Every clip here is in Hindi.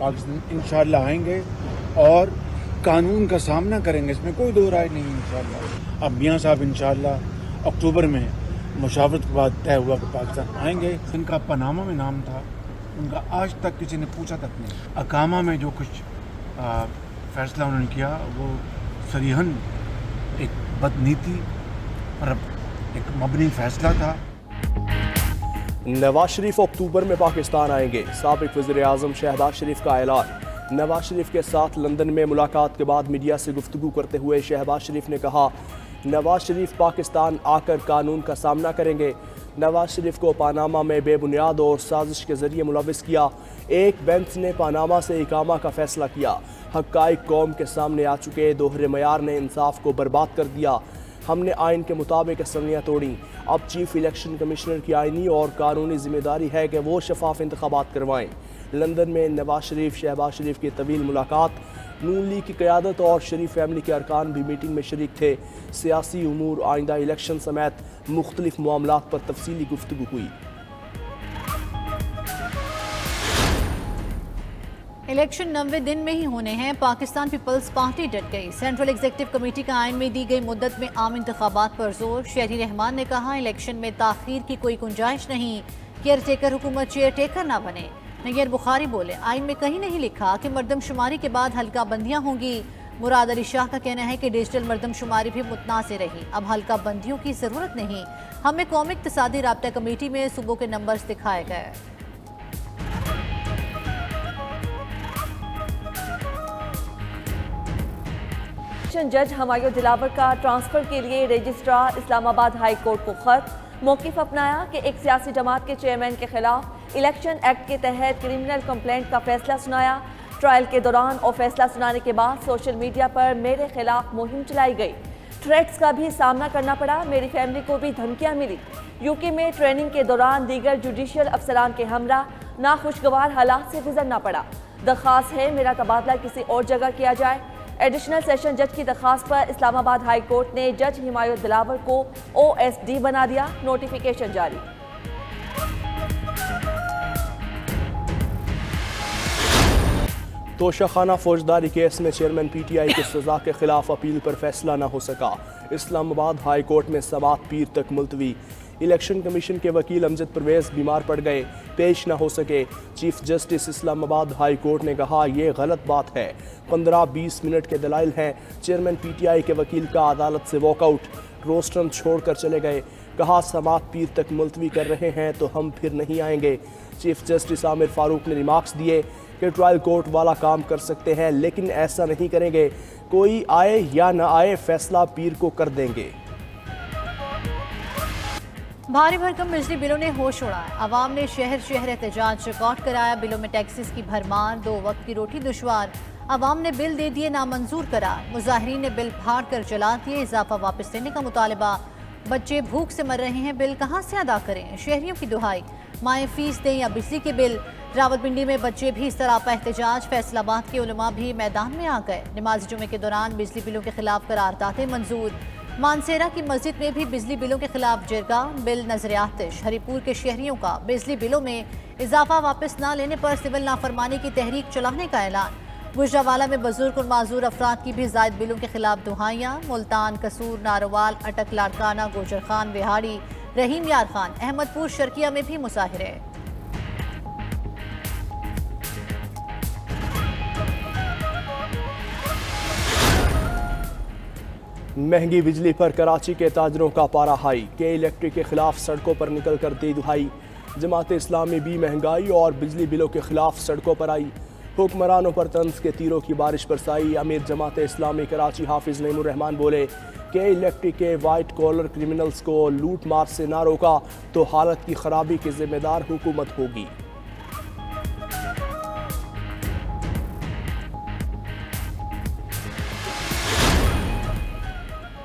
पाकिस्तान इंशाअल्लाह आएंगे और कानून का सामना करेंगे, इसमें कोई दो राय नहीं इंशाअल्लाह। अब मियाँ साहब इंशाअल्लाह अक्टूबर में मुशावरत के बाद तय हुआ कि पाकिस्तान आएंगे। इनका पनामा में नाम था, उनका आज तक किसी ने पूछा तक नहीं। अकामा में जो कुछ फैसला उन्होंने किया वो सरीहन एक बदनीति और एक मबनी फैसला था। नवाज शरीफ अक्टूबर में पाकिस्तान आएंगे, साबिक वज़ीर आज़म शहबाज शरीफ का ऐलान। नवाज शरीफ के साथ लंदन में मुलाकात के बाद मीडिया से गुफ्तगू करते हुए शहबाज शरीफ ने कहा, नवाज शरीफ पाकिस्तान आकर कानून का सामना करेंगे। नवाज शरीफ को पानामा में बेबुनियाद और साजिश के जरिए मुलविस किया। एक बेंच ने पानामा से इकामा का फैसला किया। हक़ाइक़ कौम के सामने आ चुके, दोहरे मयार ने इंसाफ को बर्बाद कर दिया। हमने आइन के मुताबिक असम्बलियाँ तोड़ी। अब चीफ इलेक्शन कमिश्नर की आइनी और कानूनी जिम्मेदारी है कि वो शफाफ इंतखाबात करवाएं। लंदन में नवाज शरीफ शहबाज शरीफ की तवील मुलाकात। नून लीग की क़यादत और शरीफ फैमिली के अरकान भी मीटिंग में शरीक थे। सियासी उमूर, आइंदा इलेक्शन समेत मुख्तलिफ मामलात पर तफसीली गुफ्तगू हुई। इलेक्शन 90 दिन में ही होने हैं। पाकिस्तान पीपल्स पार्टी डट गई। सेंट्रल एग्जीक्यूटिव कमेटी का आइन में दी गई मुद्दत में आम इंतखाबात पर जोर। शहरी रहमान ने कहा, इलेक्शन में ताखीर की कोई गुंजाइश नहीं। केयर टेकर हुकूमत चेयर टेकर ना बने। नैयर बुखारी बोले, आइन में कहीं नहीं लिखा कि मरदमशुमारी के बाद हल्का बंदियां होंगी। मुराद अली शाह का कहना है कि डिजिटल मरदमशुमारी भी मुतनाज़ रही, अब हल्का बंदियों की ज़रूरत नहीं। हमें कौमी इक़्तिसादी राब्ता कमेटी में सूबों के नंबर्स दिखाए गए। जज हमायूं दिलावर का ट्रांसफर के लिए रजिस्ट्रार इस्लामाबाद हाई कोर्ट को खत। मौक़िफ़ अपनाया कि एक सियासी जमात के चेयरमैन के खिलाफ इलेक्शन एक्ट के तहत क्रिमिनल कंप्लेंट का फैसला सुनाया। ट्रायल के दौरान और फैसला सुनाने के बाद सोशल मीडिया पर मेरे खिलाफ मुहिम चलाई गई। थ्रेट्स का भी सामना करना पड़ा, मेरी फैमिली को भी धमकियां मिली। यूके में ट्रेनिंग के दौरान दीगर जुडिशियल अफसरान के हमरा नाखुशगवार हालात से गुजरना पड़ा। दरख्वास्त है मेरा तबादला किसी और जगह किया जाए। एडिशनल सेशन जज की दरख्वास्त पर इस्लामाबाद हाई कोर्ट ने जज हमायूं दिलावर को OSD बना दिया। नोटिफिकेशन जारी। तोशाखाना फौजदारी केस में चेयरमैन PTI की सजा के खिलाफ अपील पर फैसला न हो सका। इस्लामाबाद हाई कोर्ट में समाअत पीर तक मुलतवी। इलेक्शन कमीशन के वकील अमजद परवेज बीमार पड़ गए, पेश न हो सके। Chief justice Islamabad high court ने कहा, यह गलत बात है। 15-20 मिनट के दलाइल हैं। चेयरमैन PTI के वकील का अदालत से वॉकआउट। रोस्टरम छोड़कर चले गए। कहा, समाअत पीर तक मुलतवी कर रहे हैं तो हम फिर नहीं आएंगे। चीफ जस्टिस आमिर फारूक ने रिमार्क्स दिए कि ट्रायल कोर्ट वाला काम कर सकते हैं लेकिन ऐसा नहीं करेंगे। कोई आए या न आए, फैसला पीर को कर देंगे। भारी भरकम बिजली बिलों ने होश उड़ाया। अवाम ने शहर शहर एहतजाज रिकॉर्ड कराया। बिलों में टैक्सेस की भरमार, 2 वक्त की रोटी दुश्वार। अवाम ने बिल दे दिए नामंजूर करार। मुजाहिरीन ने बिल फाड़ कर जला दिए। इजाफा वापस लेने का मुतालबा। बच्चे भूख से मर रहे हैं, बिल कहाँ से अदा करें। शहरियों की दुहाई, माएँ फीस दें या बिजली के बिल। रावलपिंडी में बच्चे भी सरापा एहतजाज। फैसलाबाद के उलमा भी मैदान में आ गए। नमाज जुमे के दौरान बिजली बिलों के खिलाफ करारदादें मंजूर। मानसेरा की मस्जिद में भी बिजली बिलों के खिलाफ जिरगा। बिल नजर आतिश। हरिपुर के शहरियों का बिजली बिलों में इजाफा वापस न लेने पर सिविल नाफरमानी की तहरीक चलाने का ऐलान। गुजरावाला में बुजुर्ग और माजूर अफराद की भी जायद बिलों के खिलाफ दुहाइयाँ। मुल्तान, कसूर, नारोवाल, अटक, लाड़काना, गोजर खान, बिहाड़ी, रहीम यार खान, अहमदपुर, शर्किया में भी मुजाहिरे। महंगी बिजली पर कराची के ताजरों का पारा हाई। के इलेक्ट्रिक के खिलाफ सड़कों पर निकल कर दी दुहाई। जमात इस्लामी भी महंगाई और बिजली बिलों के खिलाफ सड़कों पर आई। हुक्मरानों पर तंज के तीरों की बारिश बरसाई। अमीर जमात इस्लामी कराची हाफिज नईमुर रहमान बोले, के इलेक्ट्रिक के वाइट कॉलर क्रिमिनल्स को लूट मार से ना रोका तो हालत की खराबी की जिम्मेदार हुकूमत होगी।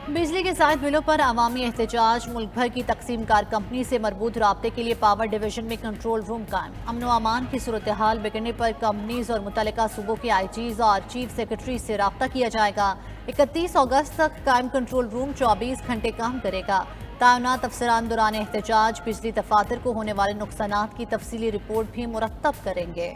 बिजली के जायद बिलों पर अवामी एहतजाज। मुल्क भर की तकसीम कार कंपनी से मरबूत राब्ते के लिए पावर डिवीजन में कंट्रोल रूम कायम। अमन व अमान की सूरत हाल बिगड़ने पर कंपनीज और मुतल्लिका सूबों के IGs और चीफ सेक्रेटरी से रब्ता किया जाएगा। 31 अगस्त तक कायम कंट्रोल रूम 24 घंटे काम करेगा। तैनात अफसरान दौरान एहतजाज बिजली दफातर को होने वाले नुकसानात की तफसीली रिपोर्ट भी मुरतब करेंगे।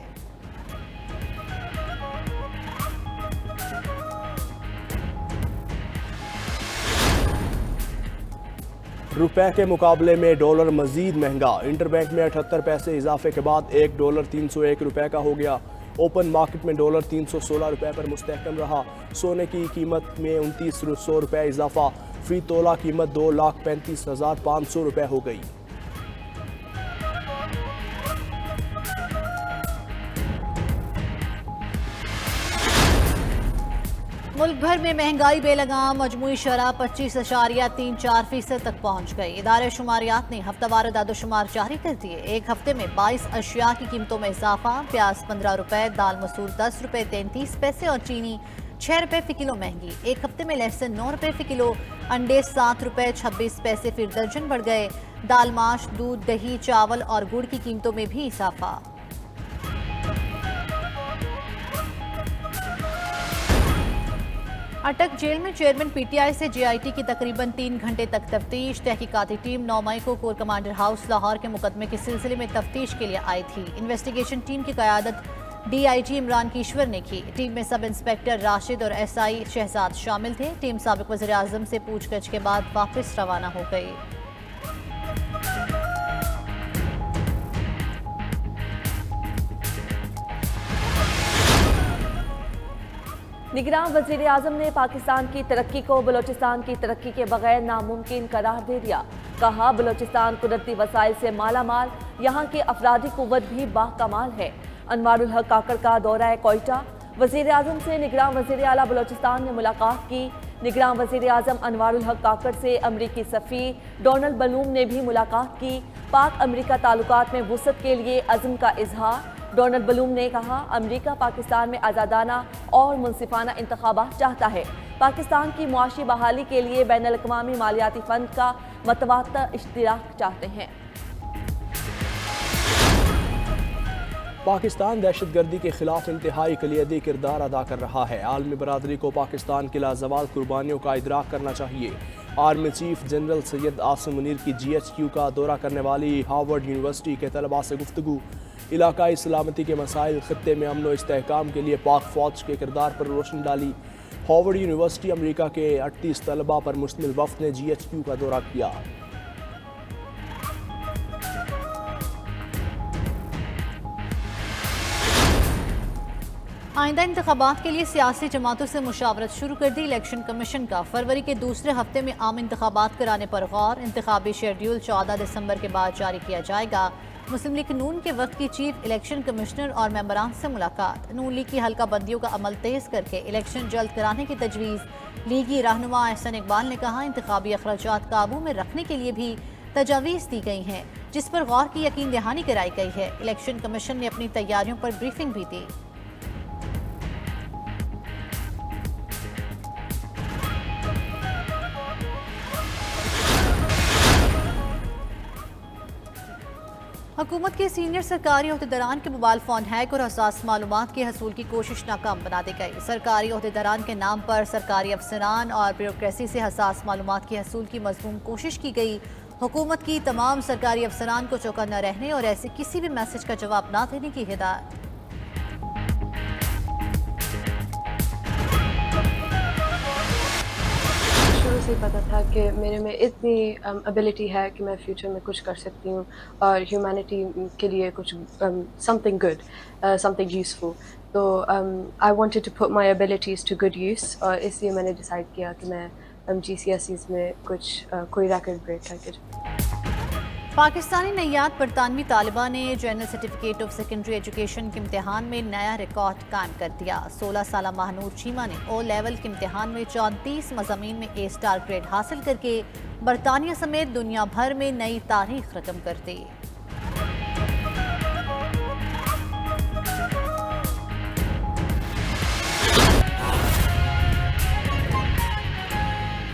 रुपए के मुकाबले में डॉलर मजीद महंगा। इंटरबैंक में 78 पैसे इजाफे के बाद $1 301 रुपए का हो गया। ओपन मार्केट में डॉलर 316 रुपए पर मुस्तहकम रहा। सोने की कीमत में 2900 रुपए इजाफा। फी तोला कीमत 2,35,500 रुपए हो गई। मुल्क भर में महंगाई बेलगाम मजमूई शरह 25.34% तक पहुंच गई। इदारे शुमारियात ने हफ्तावार दादोशुमार जारी कर दिए। एक हफ्ते में 22 अशिया की कीमतों में इजाफा। प्याज 15 रुपए, दाल मसूर 10 रुपए 33 पैसे और चीनी 6 रुपए फी किलो महंगी। एक हफ्ते में लहसुन 9 रुपए फी किलो, अंडे 7 रुपए 26 पैसे फिर दर्जन बढ़ गए। दाल, माश, दूध, दही, चावल और गुड़ की कीमतों में भी इजाफा। अटक जेल में चेयरमैन पीटीआई से जेआईटी की तकरीबन 3 घंटे तक तफ्तीश। तहकीकाती टीम 9 मई को कोर कमांडर हाउस लाहौर के मुकदमे के सिलसिले में तफ्तीश के लिए आई थी। इन्वेस्टिगेशन टीम की क़यादत डीआईजी इमरान कीश्वर ने की। टीम में सब इंस्पेक्टर राशिद और एसआई शहजाद शामिल थे। टीम साबिक वज़ीर आज़म से पूछगछ के बाद वापस रवाना हो गई। निगरान वज़ीर आज़म ने पाकिस्तान की तरक्की को बलोचिस्तान की तरक्की के बगैर नामुमकिन करार दे दिया। कहा, बलोचिस्तान कुदरती वसाइल से माला माल, यहाँ की अफराधी कुव्वत भी बाकमाल है। अनवारुल हक काकड़ का दौरा कोयटा। वज़ीर आज़म से निगरान वज़ीर आला बलोचिस्तान ने मुलाकात की। निगरान वज़ीर आज़म अनवारुल हक काकड़ से अमरीकी सफ़ीर डोनाल्ड बलूम ने भी मुलाकात की। पाक अमरीका ताल्लुकात में वुसअत के लिए अज़्म का इजहार। डोनाल्ड बलूम ने कहा, अमरीका पाकिस्तान में आज़ादाना और मुनसिफाना इंतखाबात चाहता है। पाकिस्तान की मुआशी बहाली के लिए बैनुल अक़वामी मालियाती फ़ंड का मतवातर इश्तिराक चाहते हैं। पाकिस्तान दहशतगर्दी के खिलाफ इंतहाई कलियदी किरदार अदा कर रहा है। आलमी बरादरी को पाकिस्तान की लाजवाल कुर्बानियों का इदराक करना चाहिए। Army chief general Syed Asim Munir की GHQ का दौरा करने वाली हार्वर्ड यूनिवर्सिटी के तलबा से गुफ्तगू। इलाकाई सलामती के मसाइल, खत्ते में अमन व इस्तेहकाम के लिए पाक फ़ौज के किरदार पर रोशनी डाली। हार्वर्ड यूनिवर्सिटी अमरीका के 38 तलबा पर मुश्तमिल वफ़द ने GHQ का दौरा किया। आइंदा इंतखाबात के लिए सियासी जमातों से मुशावरत शुरू कर दी। इलेक्शन कमीशन का फरवरी के दूसरे हफ्ते में आम इंतखाबात कराने पर गौर। इंतखाबी शेड्यूल 14 दिसंबर के बाद जारी किया जाएगा। मुस्लिम लीग नून के वक्त की चीफ इलेक्शन कमिश्नर और मेंबरान से मुलाकात। नून लीग की हल्का बंदियों का अमल तेज करके इलेक्शन जल्द कराने की तजवीज़। लीगी रहनुमा एहसन इकबाल ने कहा, इंतखाबी अखराजात काबू में रखने के लिए भी तजावीज़ दी गई हैं, जिस पर गौर की यकीन दहानी कराई गई है। इलेक्शन कमीशन ने अपनी तैयारियों पर ब्रीफिंग भी दी। हुकूमत के सीनियर सरकारी अहदेदारान के मोबाइल फ़ोन हैक और हसास मालूमात के हसूल की कोशिश नाकाम बना दी गई। सरकारी अहदेदारान के नाम पर सरकारी अफसरान और ब्यूरोक्रेसी से हसास मालूमात के हसूल की मज़मूम कोशिश की गई। हुकूमत की तमाम सरकारी अफसरान को चौकन्ना रहने और ऐसे किसी भी मैसेज का जवाब न देने की हिदायत। शुरू से पता था कि मेरे में इतनी एबिलिटी है कि मैं फ्यूचर में कुछ कर सकती हूँ और ह्यूमैनिटी के लिए कुछ समथिंग गुड, समथिंग यूज़फुल। तो I wanted to put my abilities to good use और इसलिए मैंने डिसाइड किया कि मैं GCSEs में कोई रिकॉर्ड ब्रेक करके। पाकिस्तानी नैयाद बरतानवी तालिबा ने general certificate of secondary education के इम्तिहान में नया रिकॉर्ड कायम कर दिया। 16 साला महानूर चीमा ने O लेवल के इम्तिहान में 34 मज़ामीन में A स्टार ग्रेड हासिल करके बरतानिया समेत दुनिया भर में नई तारीख रकम कर दी।